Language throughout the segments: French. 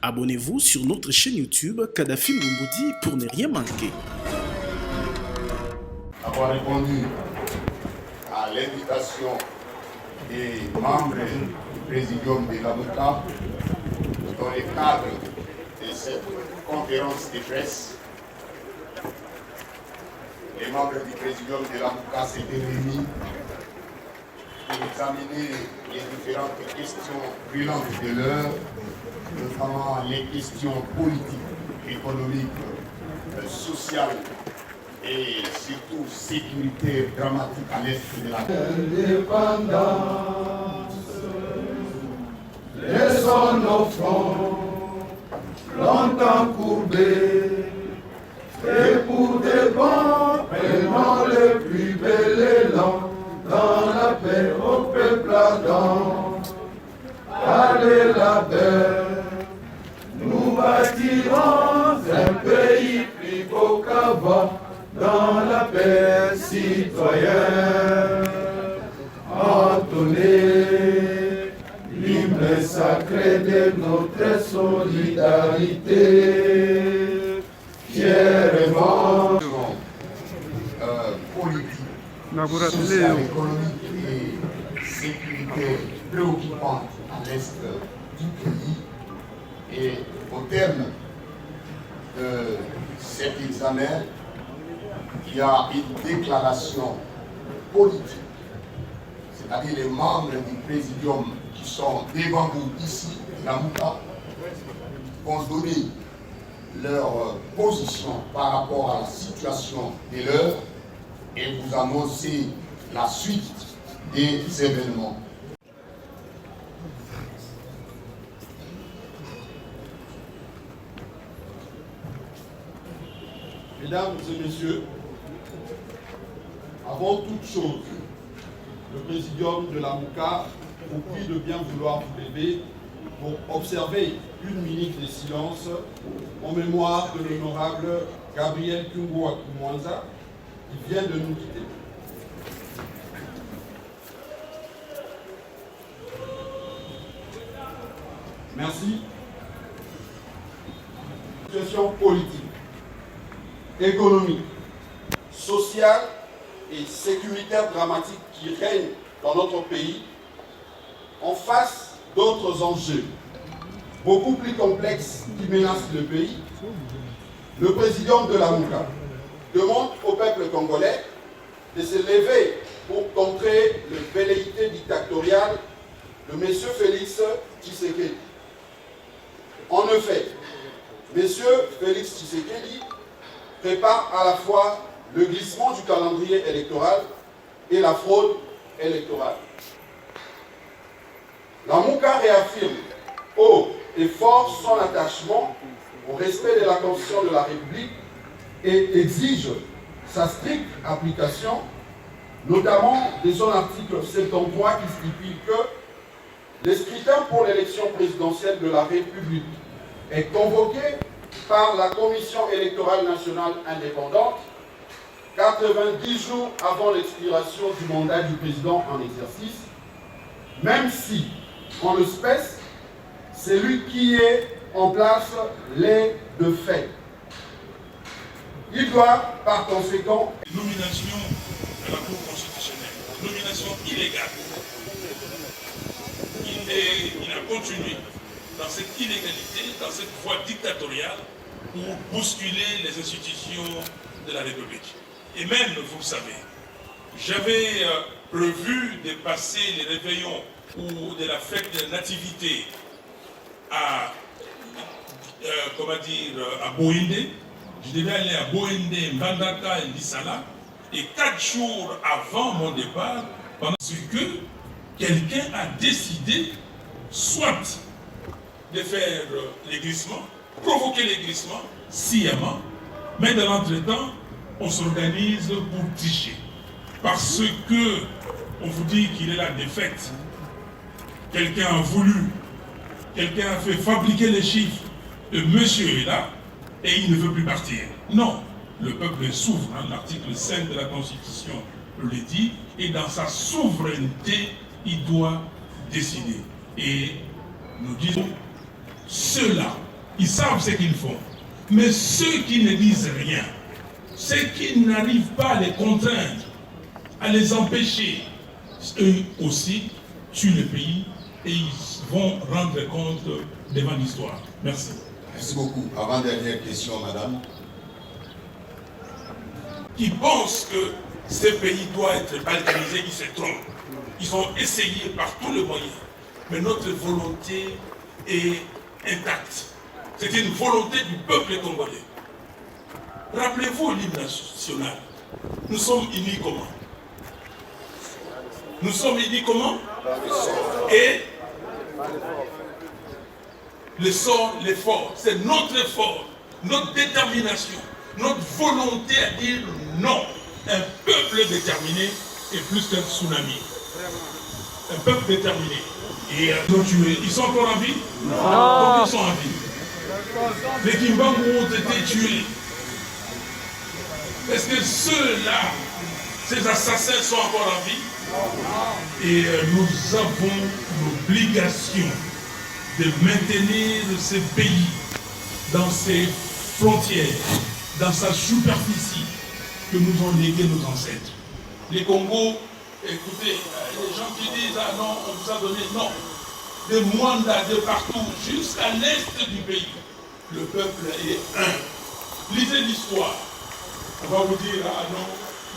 Abonnez-vous sur notre chaîne YouTube Kadhafi Moumoudi pour ne rien manquer. Avoir répondu à l'invitation des membres du Présidium de la Mouka dans le cadre de cette conférence de presse. Les membres du Présidium de la Mouka s'étaient réunis pour examiner les différentes questions brûlantes de l'heure, notamment les questions politiques, économiques, sociales et surtout sécuritaires dramatiques à l'est de la terre. Laissons nos fronts longtemps courbés, et pour des bons, prenons le plus bel élan dans la paix au peuple ardent. Allez la paix, nous bâtirons un pays plus beau qu'avant, dans la paix citoyenne. Entonnez l'hymne sacré de notre solidarité, fièrement. Politique, sociale, économique et sécuritaire préoccupante à l'est du pays. Et au terme de cet examen, il y a une déclaration politique, c'est-à-dire les membres du Présidium qui sont devant vous ici, la Mouka, vont donner leur position par rapport à la situation de l'heure et vous annoncer la suite des événements. Mesdames et messieurs, avant toute chose, le Présidium de la Mouka vous prie de bien vouloir vous lever pour observer une minute de silence en mémoire de l'honorable Gabriel Kungu Akumwanza qui vient de nous quitter. Merci. Situation politique, économique, sociale et sécuritaire dramatique qui règne dans notre pays, en face d'autres enjeux beaucoup plus complexes qui menacent le pays, le Présidium de la Mouka demande au peuple congolais de se lever pour contrer le velléité dictatoriale de M. Félix Tshisekedi. En effet, M. Félix Tshisekedi prépare à la fois le glissement du calendrier électoral et la fraude électorale. La Mouka réaffirme haut et fort son attachement au respect de la Constitution de la République et exige sa stricte application, notamment de son article 73 qui stipule que le scrutin pour l'élection présidentielle de la République est convoqué par la Commission électorale nationale indépendante 90 jours avant l'expiration du mandat du président en exercice, même si, en l'espèce, c'est lui qui est en place l'est de fait. Il doit, par conséquent, nomination à la Cour constitutionnelle, nomination illégale. Il a continué dans cette illégalité, dans cette voie dictatoriale pour bousculer les institutions de la République. Et même, vous le savez, j'avais prévu de passer les réveillons ou de la fête de la nativité à, à Bohinde. Je devais aller à Bohinde, Mbandaka et Lissala. Et 4 jours avant mon départ, pendant que quelqu'un a décidé soit de faire les glissements, provoquer les glissements sciemment, mais dans l'entretemps, on s'organise pour tricher. Parce que on vous dit qu'il est la défaite. Quelqu'un a voulu, quelqu'un a fait fabriquer les chiffres. Le monsieur est là et il ne veut plus partir. Non, le peuple est souverain. L'article 5 de la Constitution le dit. Et dans sa souveraineté, il doit décider. Et nous disons, ceux-là ils savent ce qu'ils font. Mais ceux qui ne disent rien, ceux qui n'arrivent pas à les contraindre, à les empêcher, eux aussi tuent le pays et ils vont rendre compte devant l'histoire. Merci. Merci beaucoup. Avant-dernière question, madame. Qui pensent que ce pays doit être balkanisé, ils se trompent. Ils ont essayé par tous les moyens. Mais notre volonté est intacte. C'est une volonté du peuple congolais. Rappelez-vous l'hymne national. Nous sommes unis comment? Nous sommes unis comment? Et le sort, l'effort, c'est notre effort, notre détermination, notre volonté à dire non. Un peuple déterminé est plus qu'un tsunami. Un peuple déterminé. Et ils ont tué. Ils sont encore en vie? Non. Ils sont en vie. Les Kimbangu ont été tués. Est-ce que ceux-là, ces assassins sont encore en vie? Et nous avons l'obligation de maintenir ce pays dans ses frontières, dans sa superficie que nous ont légué nos ancêtres. Les Congos, écoutez, les gens qui disent ah non, on vous a donné, non. De Mwanda, de partout, jusqu'à l'est du pays, le peuple est un. Lisez l'histoire. On va vous dire ah non,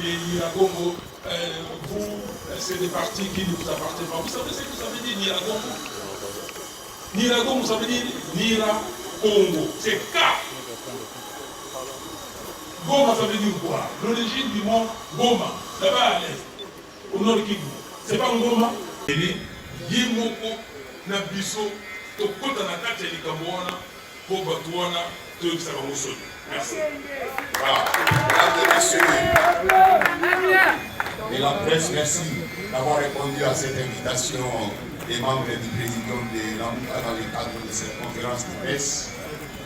les Niragongo, vous, c'est des partis qui ne vous appartiennent pas. Vous savez ce que ça veut dire Niragongo? Niragongo, ça veut dire Nira-Congo. C'est K. Goma, ça veut dire quoi? L'origine du mot Goma, là-bas à l'est, au nord de Kivu. C'est pas Ngoma? Yimoko, Nabiso, Tokota Nakate Likamwana, Bobatuana, Toyokisabamusoni. Merci. Voilà. Mesdames et messieurs, et la presse, merci d'avoir répondu à cette invitation des membres du présidium de l'AMUCA dans le cadre de cette conférence de presse.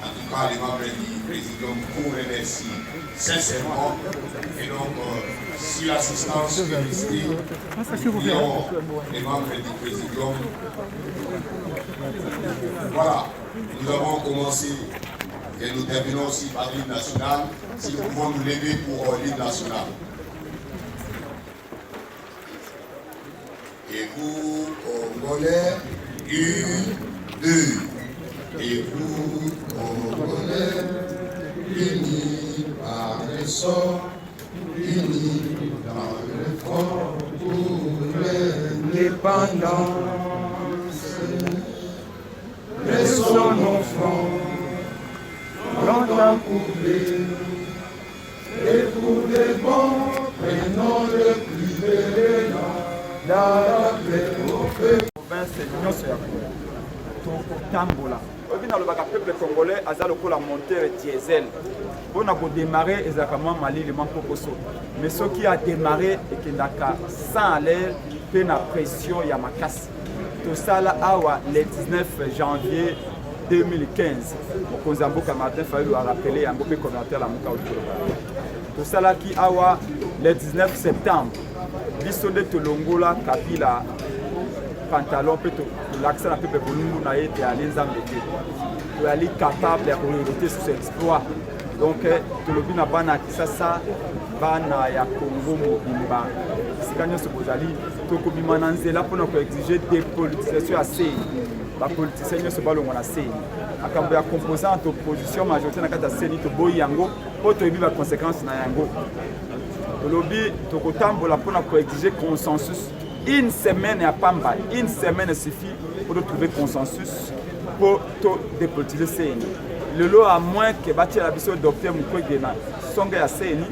En tout cas, les membres du présidium vous remercient sincèrement. Et donc, si l'assistance est restée, nous avons les membres du présidium. Voilà, nous avons commencé et nous terminons aussi par l'hymne national. Si nous pouvons nous lever pour l'hymne national. Et vous, Congolais, une, deux. Et vous, Congolais, unis par les sorts, unis dans le front pour l'indépendance. Laissons nos fronts, longtemps courbés, et pour les bons, prenons le plus bel élan. Tambola. Au peuple congolais a lokola monteur diesel. On a démarré exactement Mali le Mampokoso. Mais ce qui a démarré et qui n'a qu'à sans aller peine à pression et à ma casse. Tout ça là le 19 janvier 2015. Au Konzamboka Martin Fayulu a rappelé un groupe commentaire la Mouka. Tout ça là qui a le 19 septembre. Bisonde Tolongola Kabila pantalon peut l'accent un peu pour nous n'a été à l'ensemble de aller capable de réaliser ce exploit. Donc Tolobi n'a pas ça bana ya Congo mobimba. C'est quand nous bozali tokobi mananzela pour nous exiger des politisation assez. La politisation se balongo na sei. Akambo ya composante opposition majorité na kata seni to boyi yango po to ebi ba conséquences na yango. Tolobi tokotambola pour nous exiger consensus. Une semaine à Pamba, une semaine suffit pour trouver consensus pour dépolitiser CENI. Le lot à moins que bâtir la mission docteur Mukwege songe à CENI,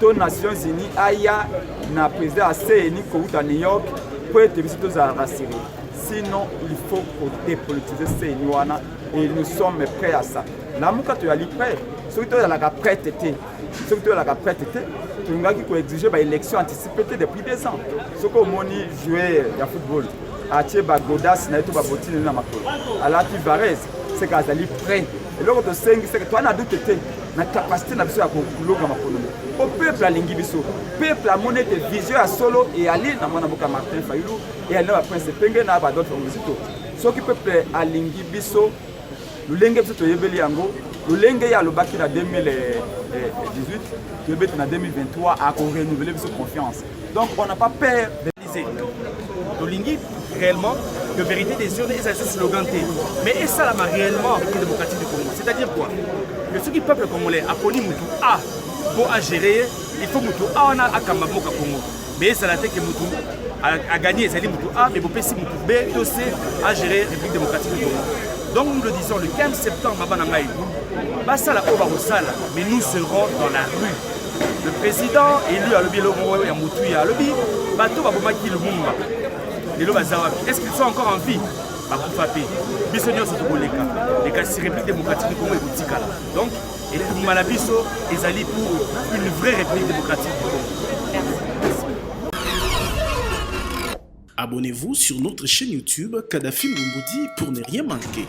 aux Nations Unies aya na président à CENI à New York pour être visité à rassurer. Sinon, il faut dépolitiser CENI et nous sommes prêts à ça. La mouka tu as li prêt, ceux qui la prêt était, ceux qui la prêt était. Qui exiger une élection anticipée depuis 2 ans. Ce que moni joueur de football, Atieba Godas na tout babotine na makolo. Alors tu Varese, c'est qu'à aller prêt. Et là on te sait que toi na doute té na capacité na biso ya kokuloga makolo. Au peuple alingi biso, peuple a monnaie de vision à solo et aller na mwana boka Martin Fayulu et aller na prince Penge na ba d'autres visito. Ce qui peuple alingi biso lolenge biso toyebeli yango lolenge ya lobaki na 2018 toyebeti na 2023 akorenouveler biso confiance. Donc on n'a pas peur de Tolingi réellement que vérité des urnes et ça c'est slogan T. Mais ça là réellement avec la démocratie du Congo. C'est-à-dire quoi? Que ce qui peuple congolais a connu Moutou A pour à gérer, il faut Moutou A on a à Kamaboka Congo. Mais ça l'a été que Moutou a gagné les Moutou A mais pour PC Moutou B tout c'est à gérer la République démocratique du Congo. Donc nous le disons le 15 septembre Mabanangaï. Ça là mais nous serons dans la rue. Le président élu à l'Obi Lomo et à Moutou à l'Obi, Bato Babomaki Lumumba. Est-ce qu'ils sont encore en vie? Les République démocratique du Congo et Boutikala. Donc, et Malabiso, ils allaient pour une vraie République démocratique du Congo. Abonnez-vous sur notre chaîne YouTube Kadhafi Moumoudi pour ne rien manquer.